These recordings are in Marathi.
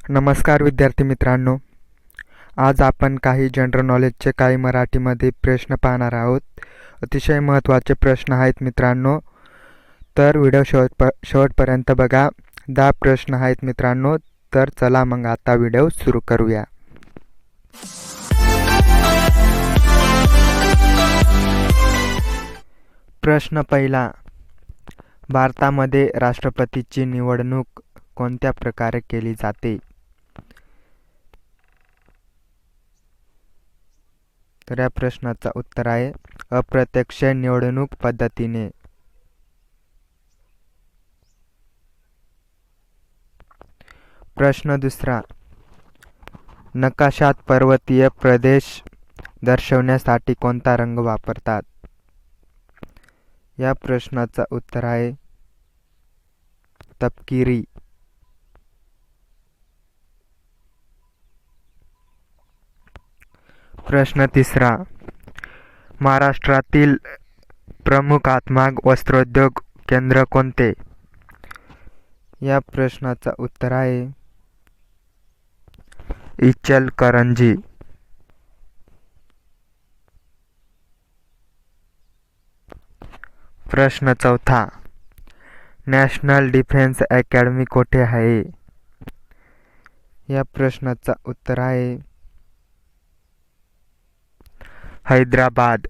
नमस्कार विद्यार्थी मित्रांनो. आज आपण काही जनरल नॉलेजचे काही मराठीमध्ये प्रश्न पाहणार आहोत. अतिशय महत्त्वाचे प्रश्न आहेत मित्रांनो, तर व्हिडिओ शेवटपर्यंत बघा. 10 प्रश्न आहेत मित्रांनो. तर चला मग आता व्हिडिओ सुरू करूया. प्रश्न पहिला. भारतामध्ये राष्ट्रपतीची निवडणूक कोणत्या प्रकारे केली जाते? तर या प्रश्नाचा उत्तर आहे अप्रत्यक्ष निवडणूक पद्धतीने. प्रश्न दुसरा. नकाशात पर्वतीय प्रदेश दर्शवण्यासाठी कोणता रंग वापरतात? या प्रश्नाचा उत्तर आहे तपकिरी. प्रश्न तिसरा. महाराष्ट्रातील प्रमुख हातमाग वस्त्रोद्योग केंद्र कोणते? या प्रश्नाचा उत्तर आहे इचलकरंजी. प्रश्न चौथा. नॅशनल डिफेन्स अकॅडमी कोठे आहे? या प्रश्नाचा उत्तर आहे हैदराबाद.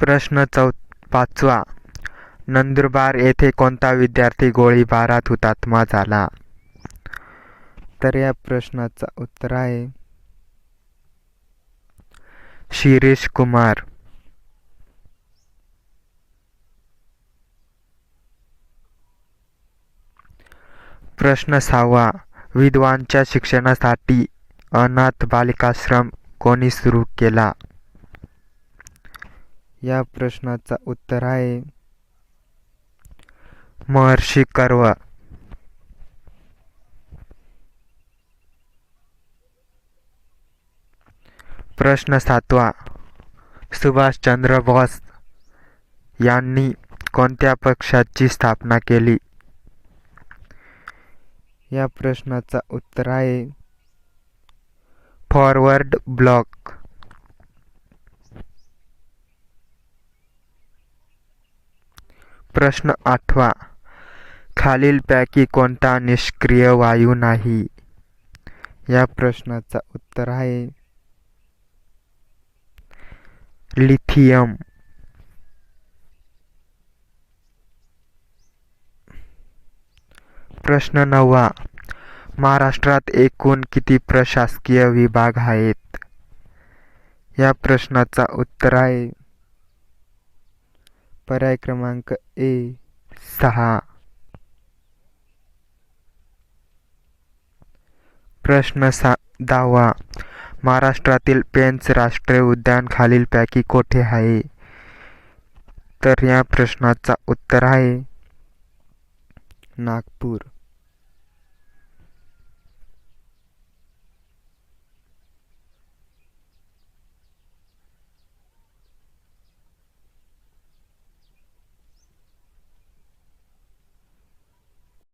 प्रश्न पाचवा. नंदुरबार येथे कोणता विद्यार्थी गोळीबारात हुतात्मा झाला? तर या प्रश्नाचा उत्तर आहे शिरीष कुमार. प्रश्न सहावा. विधवांच्या शिक्षणासाठी अनाथ बालिकाश्रम कोणी सुरू केला? या प्रश्नाचा उत्तर आहे महर्षी कर्वे. प्रश्न सातवा. सुभाषचंद्र बोस यांनी कोणत्या पक्षाची स्थापना केली? या प्रश्नाचा उत्तर आहे फॉरवर्ड ब्लॉक. प्रश्न आठवा. खालीलपैकी कोणता निष्क्रिय वायू नाही? या प्रश्नाचा उत्तर आहे लिथियम. प्रश्न नववा. महाराष्ट्रात एकूण किती प्रशासकीय विभाग आहेत? या प्रश्नाचा उत्तर आहे पर्याय क्रमांक ए 6. प्रश्न 10वा. महाराष्ट्रातील पेंच राष्ट्रीय उद्यान खालीलपैकी कोठे आहे? तर या प्रश्नाचा उत्तर आहे नागपूर.